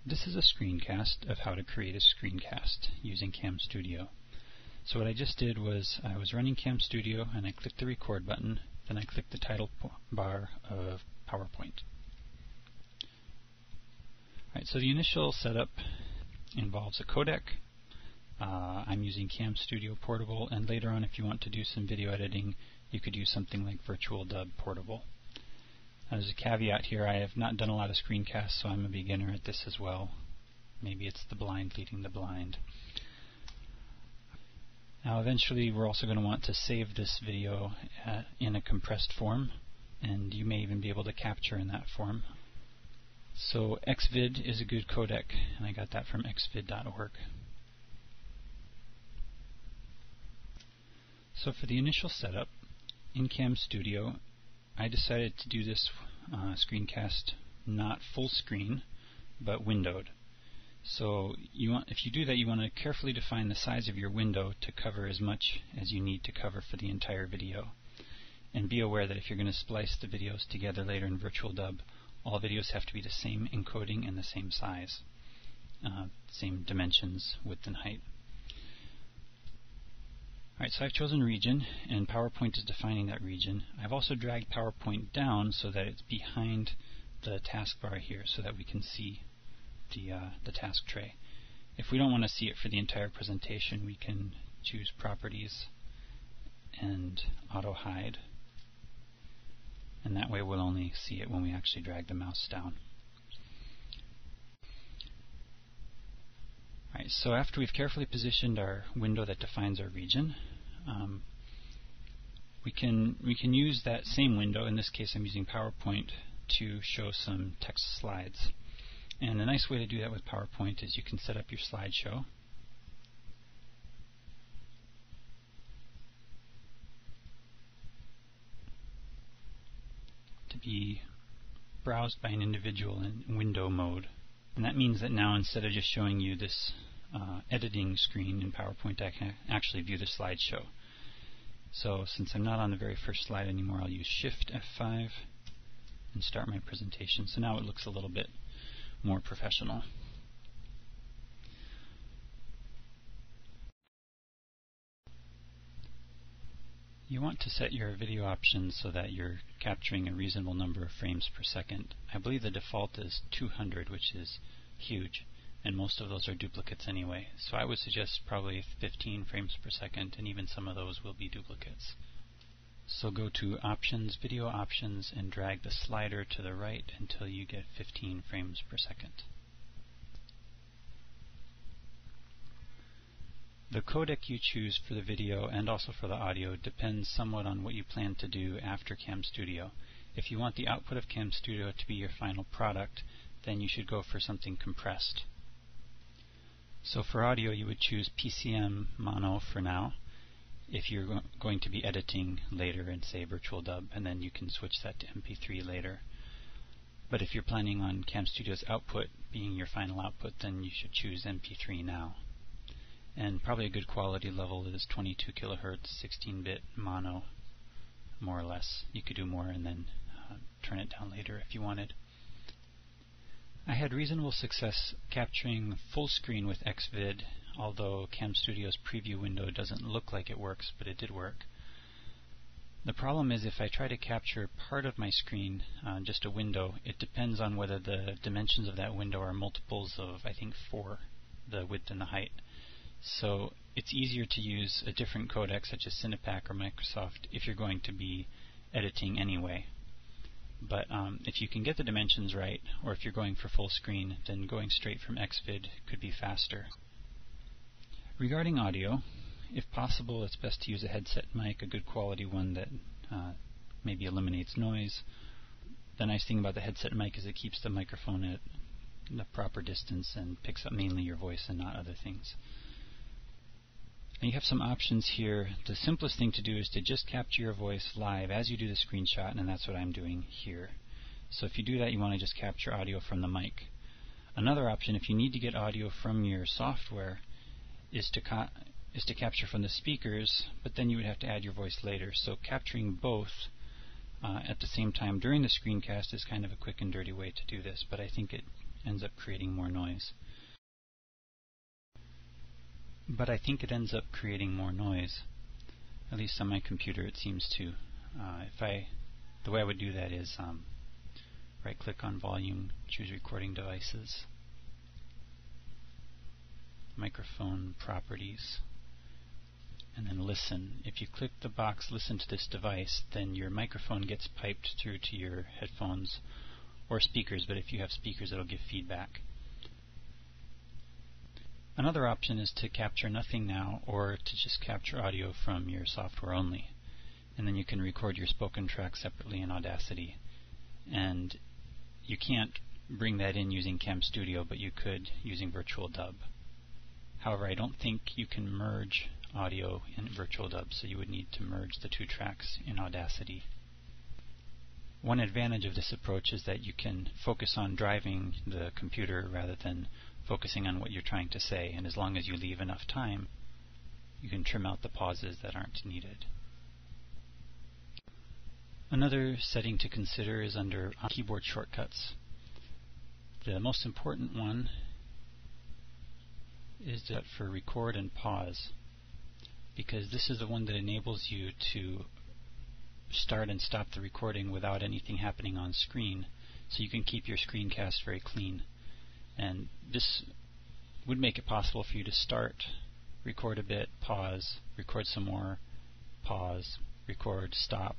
This is a screencast of how to create a screencast using CamStudio. So what I just did was I was running CamStudio and I clicked the record button, then I clicked the title bar of PowerPoint. Alright, so the initial setup involves a codec. I'm using CamStudio Portable, and later on if you want to do some video editing you could use something like Virtual Dub Portable. As a caveat here, I have not done a lot of screencasts, so I'm a beginner at this as well. Maybe it's the blind leading the blind. Now eventually we're also going to want to save this video in a compressed form, and you may even be able to capture in that form. So Xvid is a good codec, and I got that from xvid.org. So for the initial setup, in CamStudio, I decided to do this screencast not full screen, but windowed. So if you do that, you want to carefully define the size of your window to cover as much as you need to cover for the entire video. And be aware that if you're going to splice the videos together later in Virtual Dub, all videos have to be the same encoding and the same size, same dimensions, width and height. Alright, so I've chosen region, and PowerPoint is defining that region. I've also dragged PowerPoint down so that it's behind the taskbar here so that we can see the task tray. If we don't want to see it for the entire presentation, we can choose Properties and Auto Hide, and that way we'll only see it when we actually drag the mouse down. Alright, so after we've carefully positioned our window that defines our region, we can use that same window. In this case I'm using PowerPoint to show some text slides. And a nice way to do that with PowerPoint is you can set up your slideshow. To be browsed by an individual in window mode. And that means that now instead of just showing you this editing screen in PowerPoint, I can actually view the slideshow. So since I'm not on the very first slide anymore, I'll use Shift F5 and start my presentation. So now it looks a little bit more professional. You want to set your video options so that you're capturing a reasonable number of frames per second. I believe the default is 200, which is huge, and most of those are duplicates anyway. So I would suggest probably 15 frames per second, and even some of those will be duplicates. So go to Options, Video Options, and drag the slider to the right until you get 15 frames per second. The codec you choose for the video and also for the audio depends somewhat on what you plan to do after CamStudio. If you want the output of CamStudio to be your final product, then you should go for something compressed. So for audio you would choose PCM Mono for now, if you're going to be editing later in, say, Virtual Dub, and then you can switch that to MP3 later. But if you're planning on CamStudio's output being your final output, then you should choose MP3 now. And probably a good quality level is 22 kilohertz, 16-bit mono, more or less. You could do more and then turn it down later if you wanted. I had reasonable success capturing full screen with Xvid, although CamStudio's preview window doesn't look like it works, but it did work. The problem is if I try to capture part of my screen, just a window, it depends on whether the dimensions of that window are multiples of, I think, 4, the width and the height. So it's easier to use a different codec such as Cinepack or Microsoft if you're going to be editing anyway. But if you can get the dimensions right, or if you're going for full screen, then going straight from Xvid could be faster. Regarding audio, if possible it's best to use a headset mic, a good quality one that maybe eliminates noise. The nice thing about the headset mic is it keeps the microphone at the proper distance and picks up mainly your voice and not other things. And you have some options here. The simplest thing to do is to just capture your voice live as you do the screenshot, and that's what I'm doing here. So if you do that, you want to just capture audio from the mic. Another option, if you need to get audio from your software, is to capture from the speakers, but then you would have to add your voice later. So capturing both at the same time during the screencast is kind of a quick and dirty way to do this, but I think it ends up creating more noise. But I think it ends up creating more noise. At least on my computer it seems to. The way I would do that is right-click on Volume, choose Recording Devices, Microphone Properties, and then Listen. If you click the box Listen to this device, then your microphone gets piped through to your headphones or speakers, but if you have speakers it'll give feedback. Another option is to capture nothing now, or to just capture audio from your software only. And then you can record your spoken track separately in Audacity. And you can't bring that in using CamStudio, but you could using Virtual Dub. However, I don't think you can merge audio in Virtual Dub, so you would need to merge the two tracks in Audacity. One advantage of this approach is that you can focus on driving the computer rather than focusing on what you're trying to say, and as long as you leave enough time, you can trim out the pauses that aren't needed. Another setting to consider is under keyboard shortcuts. The most important one is that for record and pause, because this is the one that enables you to start and stop the recording without anything happening on screen, so you can keep your screencast very clean. And this would make it possible for you to start, record a bit, pause, record some more, pause, record, stop,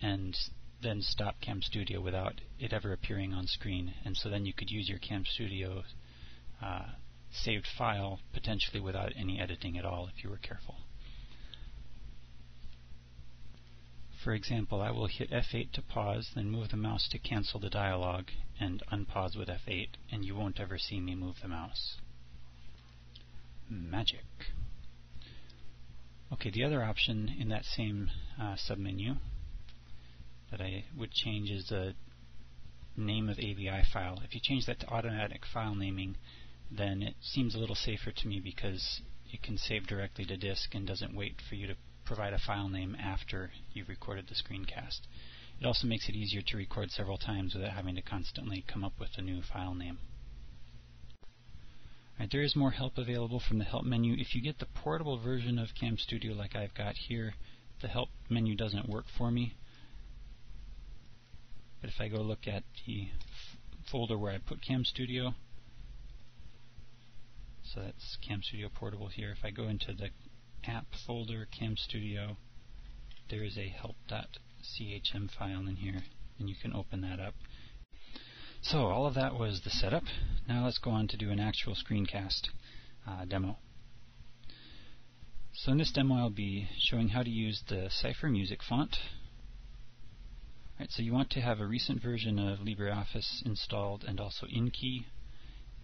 and then stop CamStudio without it ever appearing on screen. And so then you could use your CamStudio saved file potentially without any editing at all if you were careful. For example, I will hit F8 to pause, then move the mouse to cancel the dialog, and unpause with F8, and you won't ever see me move the mouse. Magic. Okay, the other option in that same submenu that I would change is the name of AVI file. If you change that to automatic file naming, then it seems a little safer to me because it can save directly to disk and doesn't wait for you to provide a file name after you've recorded the screencast. It also makes it easier to record several times without having to constantly come up with a new file name. Alright, there is more help available from the help menu. If you get the portable version of CamStudio like I've got here, the help menu doesn't work for me. But if I go look at the folder where I put CamStudio, so that's CamStudio Portable here, if I go into the app folder, CamStudio, there is a help.chm file in here, and you can open that up. So all of that was the setup. Now let's go on to do an actual screencast demo. So in this demo I'll be showing how to use the Cypher Music font. Right, so you want to have a recent version of LibreOffice installed, and also InKey,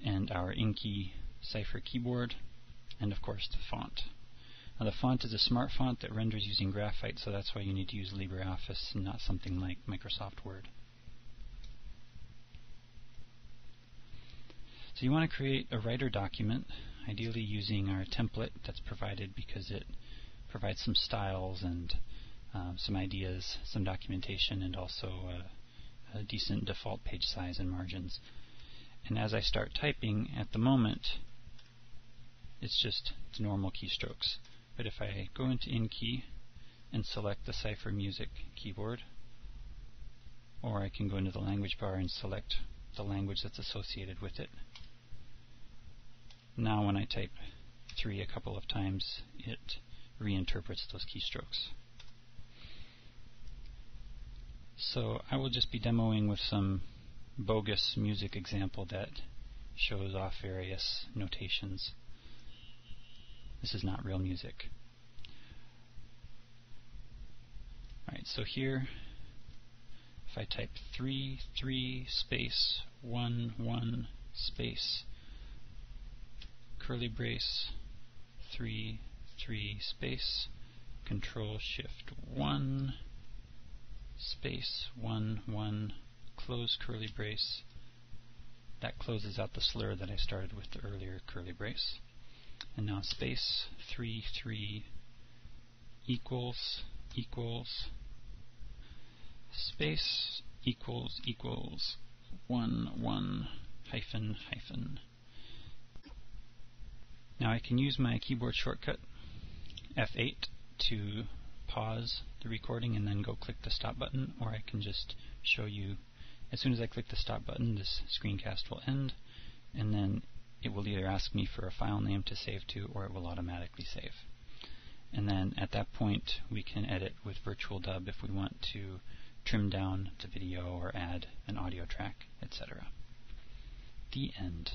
and our InKey Cypher keyboard, and of course the font. Now the font is a smart font that renders using graphite, so that's why you need to use LibreOffice and not something like Microsoft Word. So you want to create a writer document, ideally using our template that's provided, because it provides some styles and some ideas, some documentation, and also a decent default page size and margins. And as I start typing, at the moment, it's just the normal keystrokes. But if I go into InKey and select the Cypher Music keyboard, or I can go into the language bar and select the language that's associated with it. Now when I type 3 a couple of times, it reinterprets those keystrokes. So I will just be demoing with some bogus music example that shows off various notations. This is not real music. Alright, so here, if I type 3, 3, space, 1, 1, space, curly brace, 3, 3, space, Control Shift 1, space, 1, 1, close curly brace. That closes out the slur that I started with the earlier curly brace. And now space, 3, 3, equals, equals, space, equals, equals, 1, 1, hyphen hyphen. Now I can use my keyboard shortcut F8 to pause the recording and then go click the stop button, or I can just show you as soon as I click the stop button this screencast will end, and then it will either ask me for a file name to save to, or it will automatically save. And then at that point we can edit with Virtual Dub if we want to trim down the video or add an audio track, etc. The end.